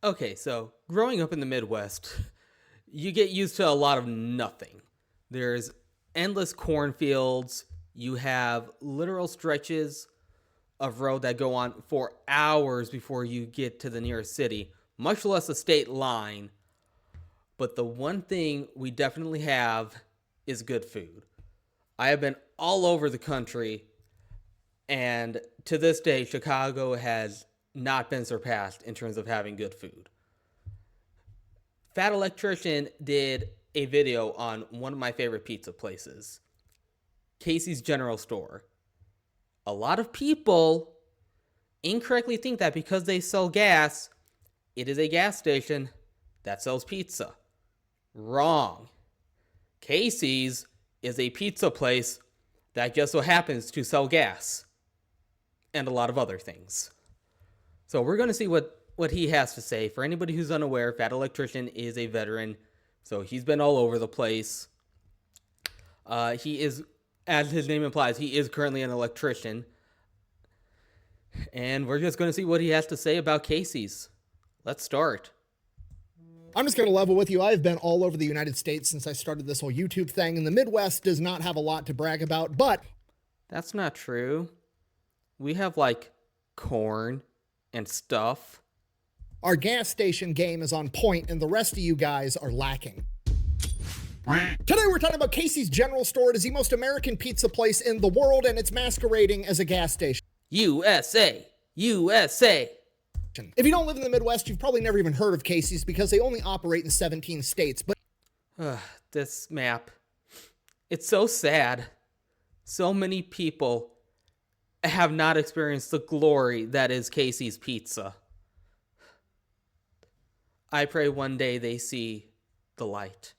Okay, so growing up in the Midwest, you get used to a lot of nothing. There's endless cornfields. You have literal stretches of road that go on for hours before you get to the nearest city, much less a state line. But the one thing we definitely have is good food. I have been all over the country, and to this day, Chicago has not been surpassed in terms of having good food. Fat Electrician did a video on one of my favorite pizza places, Casey's General Store. A lot of people incorrectly think that because they sell gas, it is a gas station that sells pizza. Wrong. Casey's is a pizza place that just so happens to sell gas and a lot of other things. So we're going to see what he has to say. For anybody who's unaware, Fat Electrician is a veteran, so he's been all over the place. He is, as his name implies, he is currently an electrician. And we're just going to see what he has to say about Casey's. Let's start. I'm just going to level with you. I've been all over the United States since I started this whole YouTube thing, and the Midwest does not have a lot to brag about, but... That's not true. We have, like, corn and stuff. Our gas station game is on point, and the rest of you guys are lacking. Today we're talking about Casey's General Store. It is the most American pizza place in the world, and it's masquerading as a gas station. USA! USA! If you don't live in the Midwest, you've probably never even heard of Casey's because they only operate in 17 states, but... This map. It's so sad. So many people have not experienced the glory that is Casey's Pizza. I pray one day they see the light.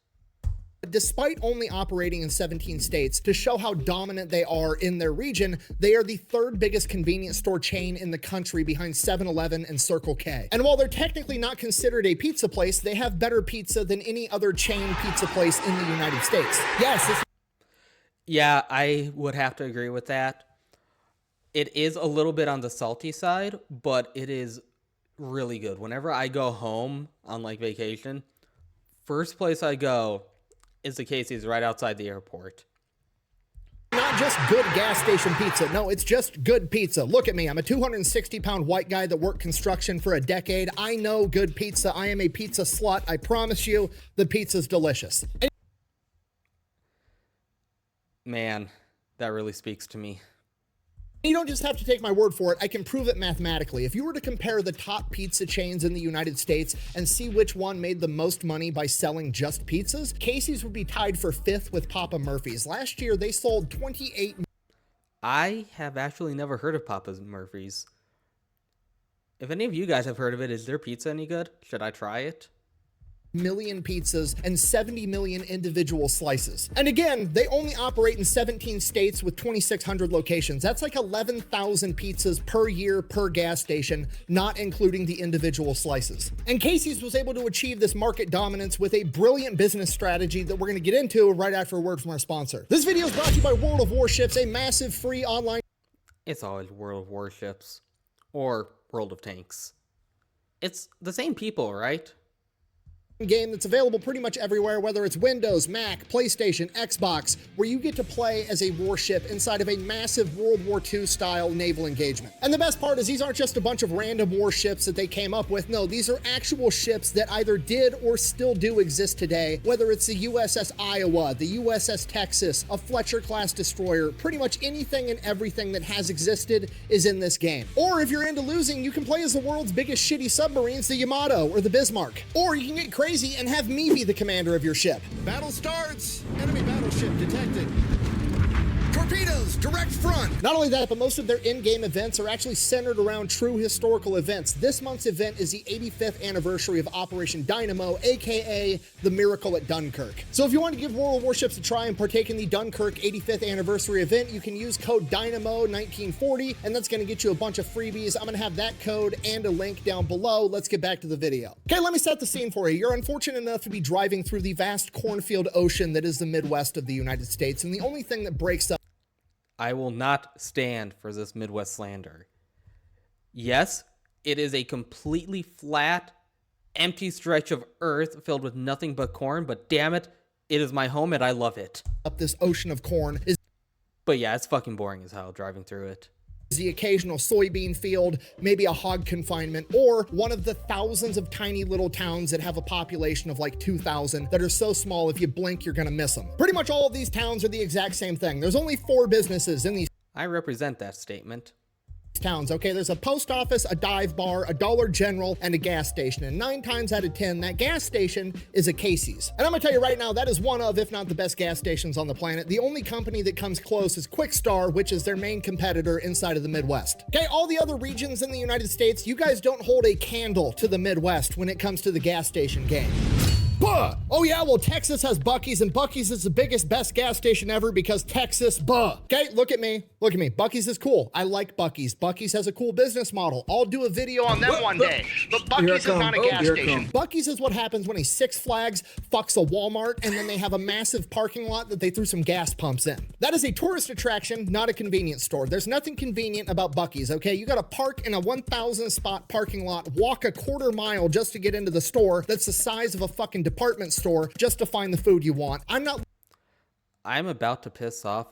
Despite only operating in 17 states, to show how dominant they are in their region, they are the third biggest convenience store chain in the country behind 7-Eleven and Circle K. And while they're technically not considered a pizza place, they have better pizza than any other chain pizza place in the United States. Yes. Yeah, I would have to agree with that. It is a little bit on the salty side, but it is really good. Whenever I go home on like vacation, first place I go is the Casey's right outside the airport. Not just good gas station pizza. No, it's just good pizza. Look at me. I'm a 260-pound white guy that worked construction for a decade. I know good pizza. I am a pizza slut. I promise you, the pizza's delicious. Man, that really speaks to me. You don't just have to take my word for it. I can prove it mathematically. If you were to compare the top pizza chains in the United States and see which one made the most money by selling just pizzas, Casey's would be tied for 5th with Papa Murphy's. Last year, they sold 28... I have actually never heard of Papa Murphy's. If any of you guys have heard of it, is their pizza any good? Should I try it? million pizzas and 70 million individual slices. And again, they only operate in 17 states with 2,600 locations. That's like 11,000 pizzas per year per gas station, not including the individual slices. And Casey's was able to achieve this market dominance with a brilliant business strategy that we're going to get into right after a word from our sponsor. This video is brought to you by World of Warships, a massive free online... It's always World of Warships or World of Tanks. It's the same people, right? Game that's available pretty much everywhere, whether it's Windows, Mac, PlayStation, Xbox, where you get to play as a warship inside of a massive World War II style naval engagement. And the best part is these aren't just a bunch of random warships that they came up with. No, these are actual ships that either did or still do exist today, whether it's the USS Iowa, the USS Texas, a Fletcher class destroyer, pretty much anything and everything that has existed is in this game. Or if you're into losing, you can play as the world's biggest shitty submarines, the Amada or the Bismarck. Or you can get crazy and have me be the commander of your ship. Battle starts! Enemy battleship detected. Torpedoes, direct front! Not only that, but most of their in-game events are actually centered around true historical events. This month's event is the 85th anniversary of Operation Dynamo, aka the Miracle at Dunkirk. So if you want to give World of Warships a try and partake in the Dunkirk 85th anniversary event, you can use code DYNAMO1940, and that's going to get you a bunch of freebies. I'm going to have that code and a link down below. Let's get back to the video. Okay, let me set the scene for you. You're unfortunate enough to be driving through the vast cornfield ocean that is the Midwest of the United States, and the only thing that breaks up... I will not stand for this Midwest slander. Yes, it is a completely flat empty stretch of earth filled with nothing but corn, but damn it, it is my home and I love it. Up this ocean of corn is But yeah, it's fucking boring as hell driving through it. the occasional soybean field, maybe a hog confinement, or one of the thousands of tiny little towns that have a population of like 2,000 that are so small if you blink you're gonna miss them. Pretty much all of these towns are the exact same thing. There's only 4 businesses in these I represent that statement. towns, okay? There's a post office, a dive bar, a Dollar General, and a gas station. And 9 times out of 10, that gas station is a Casey's. And I'm gonna tell you right now, that is one of, if not the best gas stations on the planet. The only company that comes close is Quick Star, which is their main competitor inside of the Midwest. Okay, all the other regions in the United States, you guys don't hold a candle to the Midwest when it comes to the gas station game. Buh! Oh yeah, well Texas has Buc-ee's, and Buc-ee's is the biggest, best gas station ever because Texas, buh. Okay, look at me. Look at me. Buc-ee's is cool. I like Buc-ee's. Buc-ee's has a cool business model. I'll do a video on them one day. But Buc-ee's is not a gas station. Buc-ee's is what happens when a Six Flags fucks a Walmart and then they have a massive parking lot that they threw some gas pumps in. That is a tourist attraction, not a convenience store. There's nothing convenient about Buc-ee's, okay? You gotta park in a 1,000 spot parking lot, walk a quarter mile just to get into the store that's the size of a fucking department store just to find the food you want. I'm about to piss off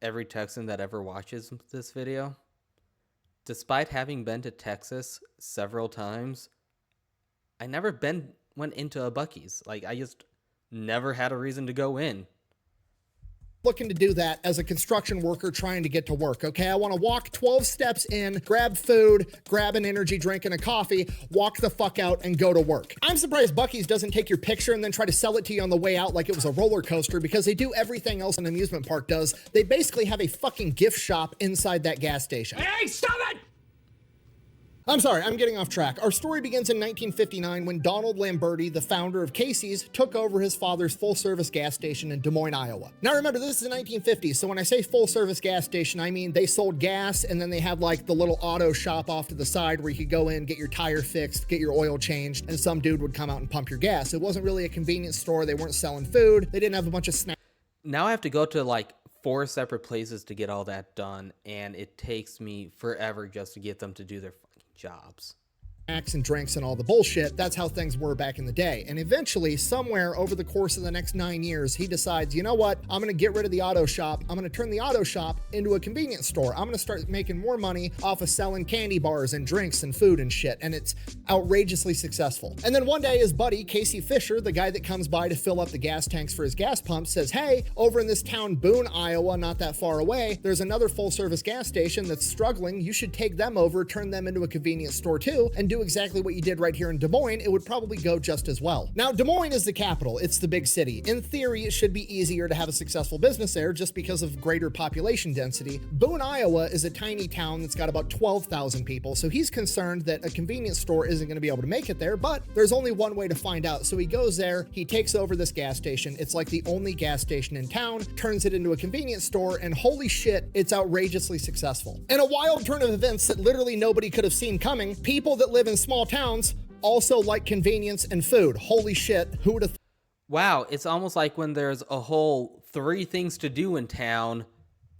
every Texan that ever watches this video. Despite having been to Texas several times, I never went into a Buc-ee's. Like, I just never had a reason to go in. Looking to do that as a construction worker trying to get to work, okay? I want to walk 12 steps in, grab food, grab an energy drink and a coffee, walk the fuck out and go to work. I'm surprised Buc-ee's doesn't take your picture and then try to sell it to you on the way out like it was a roller coaster, because they do everything else an amusement park does. They basically have a fucking gift shop inside that gas station. Hey, stop it! I'm sorry, I'm getting off track. Our story begins in 1959 when Donald Lamberti, the founder of Casey's, took over his father's full-service gas station in Des Moines, Iowa. Now remember, this is the 1950s, so when I say full-service gas station, I mean they sold gas and then they had like the little auto shop off to the side where you could go in, get your tire fixed, get your oil changed, and some dude would come out and pump your gas. It wasn't really a convenience store. They weren't selling food. They didn't have a bunch of snacks. Now I have to go to like 4 separate places to get all that done, and it takes me forever just to get them to do their fucking jobs. And drinks and all the bullshit. That's how things were back in the day. And eventually, somewhere over the course of the next 9 years, he decides, you know what? I'm going to get rid of the auto shop. I'm going to turn the auto shop into a convenience store. I'm going to start making more money off of selling candy bars and drinks and food and shit. And it's outrageously successful. And then one day, his buddy, Casey Fisher, the guy that comes by to fill up the gas tanks for his gas pump, says, hey, over in this town, Boone, Iowa, not that far away, there's another full-service gas station that's struggling. You should take them over, turn them into a convenience store too, and do exactly what you did right here in Des Moines. It would probably go just as well. Now, Des Moines is the capital. It's the big city. In theory, it should be easier to have a successful business there just because of greater population density. Boone, Iowa is a tiny town that's got about 12,000 people, so he's concerned that a convenience store isn't going to be able to make it there, but there's only one way to find out. So he goes there, he takes over this gas station. It's like the only gas station in town, turns it into a convenience store, and holy shit, it's outrageously successful. In a wild turn of events that literally nobody could have seen coming, people that live in small towns also like convenience and food. Holy shit, who would have Wow, it's almost like when there's a whole 3 things to do in town,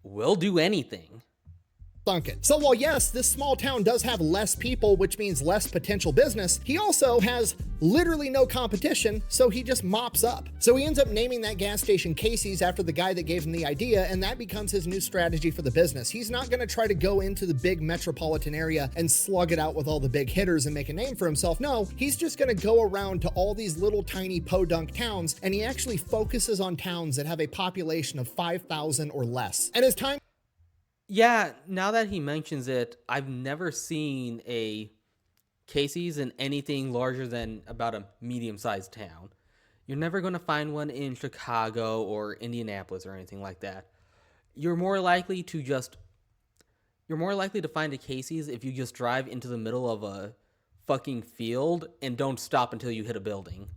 we'll do anything. thunk it? So while yes, this small town does have less people, which means less potential business, he also has literally no competition, so he just mops up. So he ends up naming that gas station Casey's after the guy that gave him the idea, and that becomes his new strategy for the business. He's not gonna try to go into the big metropolitan area and slug it out with all the big hitters and make a name for himself. No, he's just gonna go around to all these little tiny podunk towns, and he actually focuses on towns that have a population of 5,000 or less. And as time Yeah, now that he mentions it, I've never seen a Casey's in anything larger than about a medium-sized town. You're never going to find one in Chicago or Indianapolis or anything like that. You're more likely to find a Casey's if you just drive into the middle of a fucking field and don't stop until you hit a building.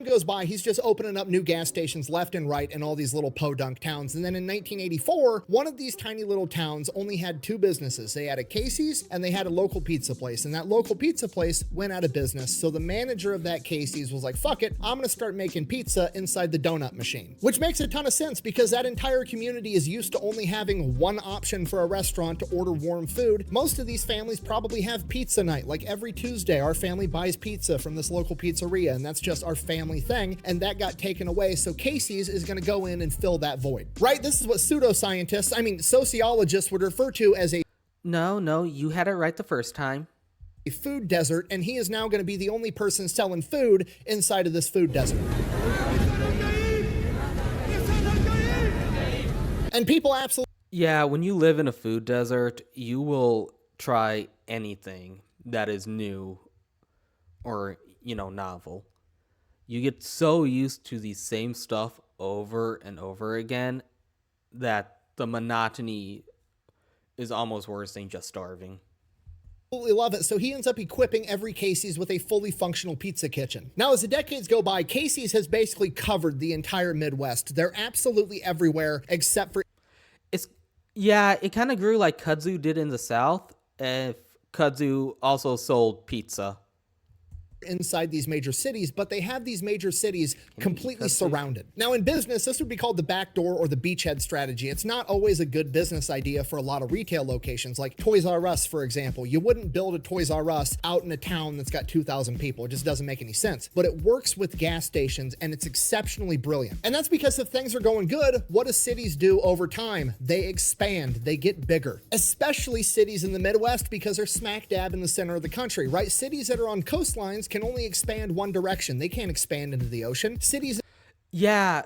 goes by, he's just opening up new gas stations left and right in all these little podunk towns. And then in 1984, one of these tiny little towns only had two businesses. They had a Casey's and they had a local pizza place. And that local pizza place went out of business. So the manager of that Casey's was like, fuck it, I'm gonna start making pizza inside the donut machine. Which makes a ton of sense because that entire community is used to only having one option for a restaurant to order warm food. Most of these families probably have pizza night. Like every Tuesday, our family buys pizza from this local pizzeria, and that's just our family thing, and that got taken away, so Casey's is going to go in and fill that void. Right? This is what sociologists would refer to as a No, you had it right the first time. food desert, and he is now going to be the only person selling food inside of this food desert. And people absolutely... Yeah, when you live in a food desert, you will try anything that is new or, novel. You get so used to the same stuff over and over again that the monotony is almost worse than just starving. Absolutely love it. So he ends up equipping every Casey's with a fully functional pizza kitchen. Now, as the decades go by, Casey's has basically covered the entire Midwest. They're absolutely everywhere except for... It kind of grew like kudzu did in the South. If kudzu also sold pizza. Inside these major cities, but they have these major cities completely surrounded. Now in business, this would be called the backdoor or the beachhead strategy. It's not always a good business idea for a lot of retail locations, like Toys R Us, for example. You wouldn't build a Toys R Us out in a town that's got 2,000 people. It just doesn't make any sense. But it works with gas stations, and it's exceptionally brilliant. And that's because if things are going good, what do cities do over time? They expand, they get bigger. Especially cities in the Midwest, because they're smack dab in the center of the country, right? Cities that are on coastlines can only expand one direction. They can't expand into the ocean. Cities... Yeah,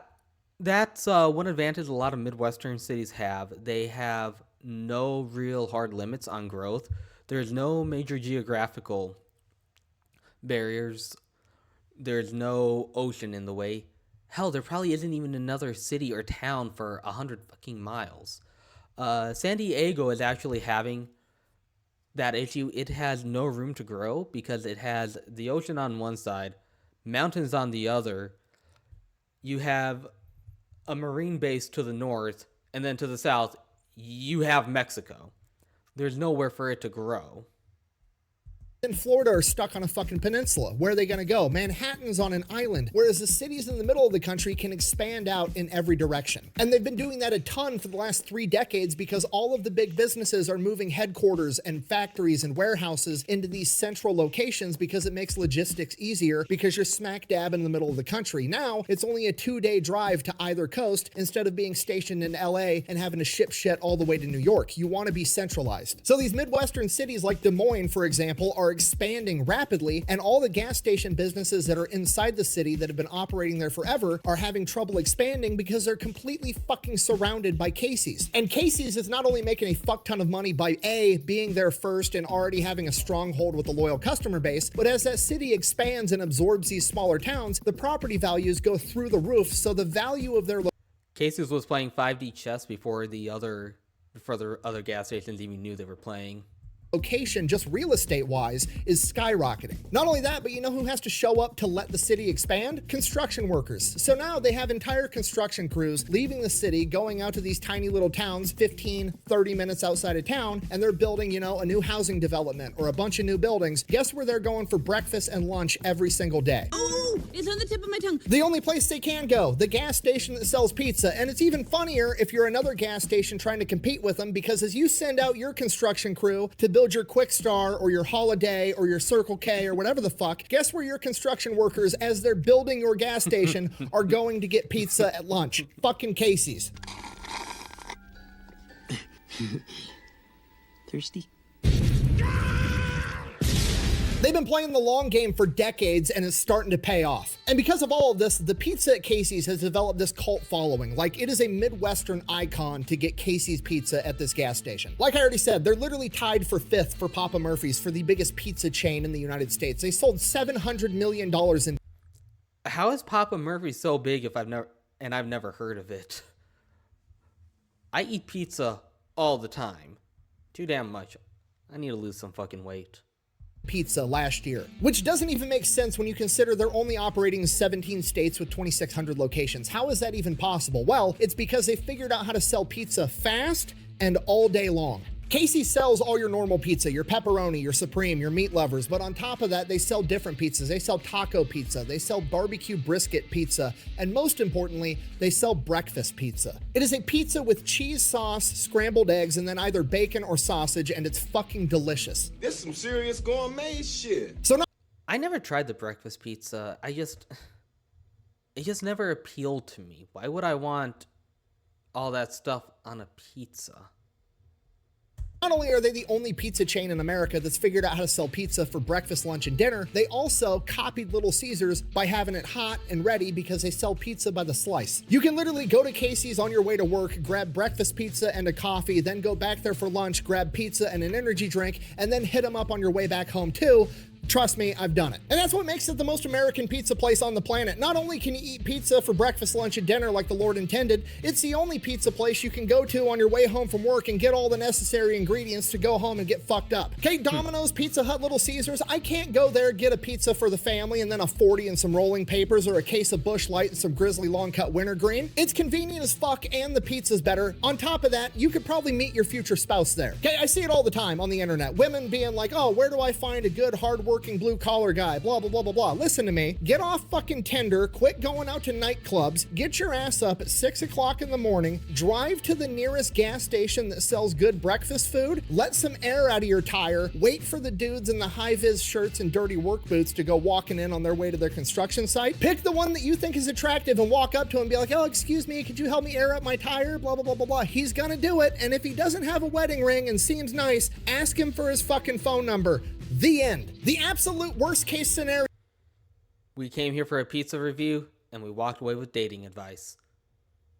that's one advantage a lot of Midwestern cities have. They have no real hard limits on growth. There's no major geographical barriers. There's no ocean in the way. Hell, there probably isn't even another city or town for 100 fucking miles. San Diego is actually having that issue. It has no room to grow because it has the ocean on one side, mountains on the other. You have a marine base to the north, and then to the south, you have Mexico. There's nowhere for it to grow. In Florida are stuck on a fucking peninsula. Where are they going to go? Manhattan's on an island, whereas the cities in the middle of the country can expand out in every direction. And they've been doing that a ton for the last 3 decades because all of the big businesses are moving headquarters and factories and warehouses into these central locations because it makes logistics easier because you're smack dab in the middle of the country. Now, it's only a 2-day drive to either coast instead of being stationed in LA and having to ship shit all the way to New York. You want to be centralized. So these Midwestern cities like Des Moines, for example, are expanding rapidly, and all the gas station businesses that are inside the city that have been operating there forever are having trouble expanding because they're completely fucking surrounded by Casey's. And Casey's is not only making a fuck ton of money by A, being there first and already having a stronghold with a loyal customer base, but as that city expands and absorbs these smaller towns, the property values go through the roof, so the value of their Casey's was playing 5D chess before the other gas stations even knew they were playing. Location, just real estate wise, is skyrocketing. Not only that, but you know who has to show up to let the city expand? Construction workers. So now they have entire construction crews leaving the city, going out to these tiny little towns 15, 30 minutes outside of town, and they're building, a new housing development or a bunch of new buildings. Guess where they're going for breakfast and lunch every single day? Oh, it's on the tip of my tongue. The only place they can go, the gas station that sells pizza. And it's even funnier if you're another gas station trying to compete with them, because as you send out your construction crew to build your Quick Star or your Holiday or your Circle K or whatever the fuck, guess where your construction workers, as they're building your gas station, are going to get pizza at lunch? Fucking Casey's. Thirsty? They've been playing the long game for decades, and it's starting to pay off. And because of all of this, the pizza at Casey's has developed this cult following. Like, it is a Midwestern icon to get Casey's pizza at this gas station. Like I already said, they're literally tied for 5th for Papa Murphy's for the biggest pizza chain in the United States. They sold $700 million in... How is Papa Murphy's so big if I've never heard of it? I eat pizza all the time. Too damn much. I need to lose some fucking weight. pizza last year, which doesn't even make sense when you consider they're only operating in 17 states with 2,600 locations. How is that even possible? Well, it's because they figured out how to sell pizza fast and all day long. Casey's sells all your normal pizza, your pepperoni, your supreme, your meat lovers, but on top of that, they sell different pizzas. They sell taco pizza, they sell barbecue brisket pizza, and most importantly, they sell breakfast pizza. It is a pizza with cheese sauce, scrambled eggs, and then either bacon or sausage, and it's fucking delicious. This some serious gourmet shit. So not I never tried the breakfast pizza. It just never appealed to me. Why would I want all that stuff on a pizza? Not only are they the only pizza chain in America that's figured out how to sell pizza for breakfast, lunch, and dinner, they also copied Little Caesars by having it hot and ready because they sell pizza by the slice. You can literally go to Casey's on your way to work, grab breakfast pizza and a coffee, then go back there for lunch, grab pizza and an energy drink, and then hit them up on your way back home too. Trust me, I've done it. And that's what makes it the most American pizza place on the planet. Not only can you eat pizza for breakfast, lunch, and dinner like the Lord intended, it's the only pizza place you can go to on your way home from work and get all the necessary ingredients to go home and get fucked up. Okay, Domino's, Pizza Hut, Little Caesars, I can't go there, get a pizza for the family and then a 40 and some rolling papers or a case of Busch Light and some Grizzly long cut wintergreen. It's convenient as fuck and the pizza's better. On top of that, you could probably meet your future spouse there. Okay, I see it all the time on the internet. Women being like, oh, where do I find a good hardworking blue collar guy, blah, blah, blah, blah, blah. Listen to me, get off fucking Tinder, quit going out to nightclubs, get your ass up at 6 o'clock in the morning, drive to the nearest gas station that sells good breakfast food, let some air out of your tire, wait for the dudes in the high-vis shirts and dirty work boots to go walking in on their way to their construction site. Pick the one that you think is attractive and walk up to him and be like, oh, excuse me, could you help me air up my tire, blah, blah, blah, blah, blah. He's gonna do it, and if he doesn't have a wedding ring and seems nice, ask him for his fucking phone number. The end. The absolute worst case scenario. We came here for a pizza review, and we walked away with dating advice.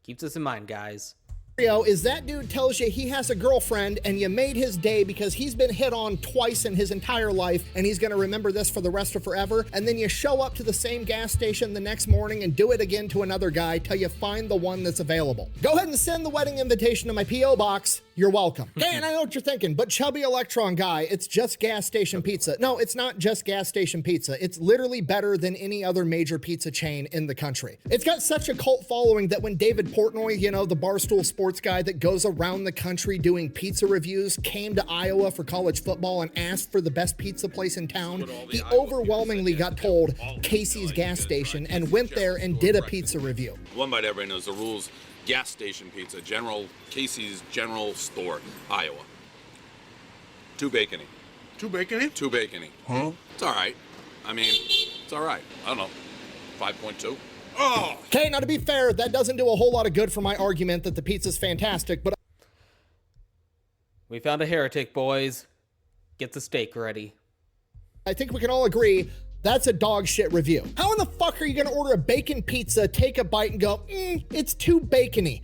Keep this in mind, guys. Is that dude tells you he has a girlfriend and you made his day because he's been hit on twice in his entire life and he's going to remember this for the rest of forever, and then you show up to the same gas station the next morning and do it again to another guy till you find the one that's available. Go ahead and send the wedding invitation to my P.O. box. You're welcome. Okay, and I know what you're thinking, but Chubby Electron guy, it's just gas station pizza. No, it's not just gas station pizza. It's literally better than any other major pizza chain in the country. It's got such a cult following that when David Portnoy, you know, the Barstool sports guy that goes around the country doing pizza reviews, came to Iowa for college football and asked for the best pizza place in town, he overwhelmingly got told Casey's gas station and went there and did a pizza review. One bite everybody knows the rules. Gas station pizza, Casey's General Store, Iowa. Too bacony. Too bacony? Too bacony. Huh? It's all right. I mean, it's all right. I don't know. 5.2. Oh! Okay, now to be fair, that doesn't do a whole lot of good for my argument that the pizza's fantastic, but We found a heretic, boys. Get the steak ready. I think we can all agree that's a dog shit review. How in the fuck are you gonna order a bacon pizza, take a bite and go, it's too bacony?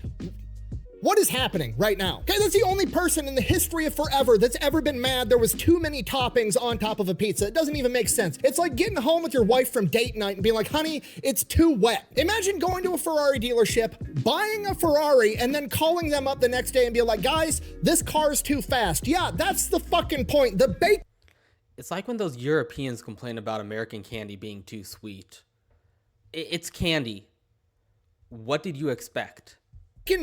What is happening right now? Okay, that's the only person in the history of forever that's ever been mad there was too many toppings on top of a pizza. It doesn't even make sense. It's like getting home with your wife from date night and being like, honey, it's too wet. Imagine going to a Ferrari dealership, buying a Ferrari, and then calling them up the next day and be like, guys, this car's too fast. Yeah, that's the fucking point. The bacon. It's like when those Europeans complain about American candy being too sweet. It's candy. What did you expect?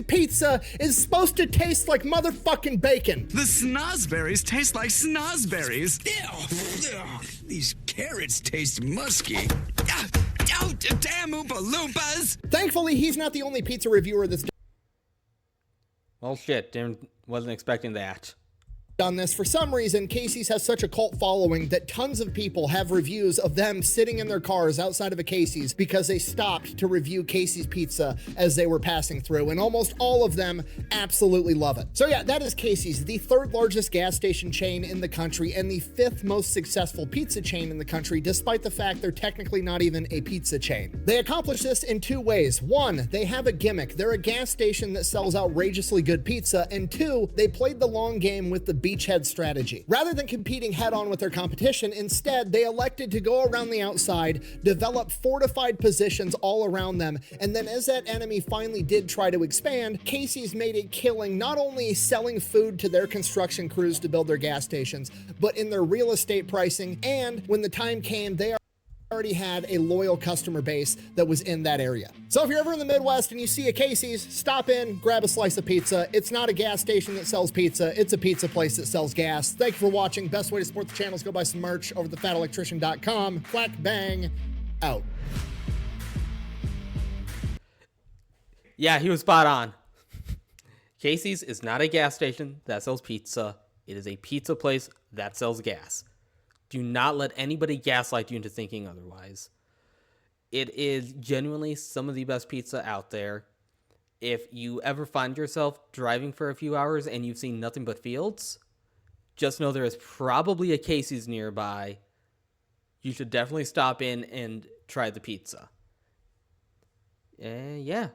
Pizza is supposed to taste like motherfucking bacon. The snozberries taste like snozberries. Ew. These carrots taste musky. Oh, damn Oompa Loompas! Thankfully, he's not the only pizza reviewer that's Well, shit, wasn't expecting that. done this. For some reason, Casey's has such a cult following that tons of people have reviews of them sitting in their cars outside of a Casey's because they stopped to review Casey's pizza as they were passing through, and almost all of them absolutely love it. So yeah, that is Casey's, the third largest gas station chain in the country and the fifth most successful pizza chain in the country, despite the fact they're technically not even a pizza chain. They accomplish this in two ways. One, they have a gimmick. They're a gas station that sells outrageously good pizza, and two, they played the long game with the beachhead strategy. Rather than competing head-on with their competition, instead, they elected to go around the outside, develop fortified positions all around them, and then as that enemy finally did try to expand, Casey's made a killing not only selling food to their construction crews to build their gas stations, but in their real estate pricing, and when the time came, they already had a loyal customer base that was in that area. So if you're ever in the Midwest and you see a Casey's, stop in, grab a slice of pizza. It's not a gas station that sells pizza, it's a pizza place that sells gas. Thank you for watching. Best way to support the channel is go buy some merch over at thefatelectrician.com. Quack bang, out. Yeah, he was spot on. Casey's is not a gas station that sells pizza. It is a pizza place that sells gas. Do not let anybody gaslight you into thinking otherwise. It is genuinely some of the best pizza out there. If you ever find yourself driving for a few hours and you've seen nothing but fields, just know there is probably a Casey's nearby. You should definitely stop in and try the pizza. Yeah.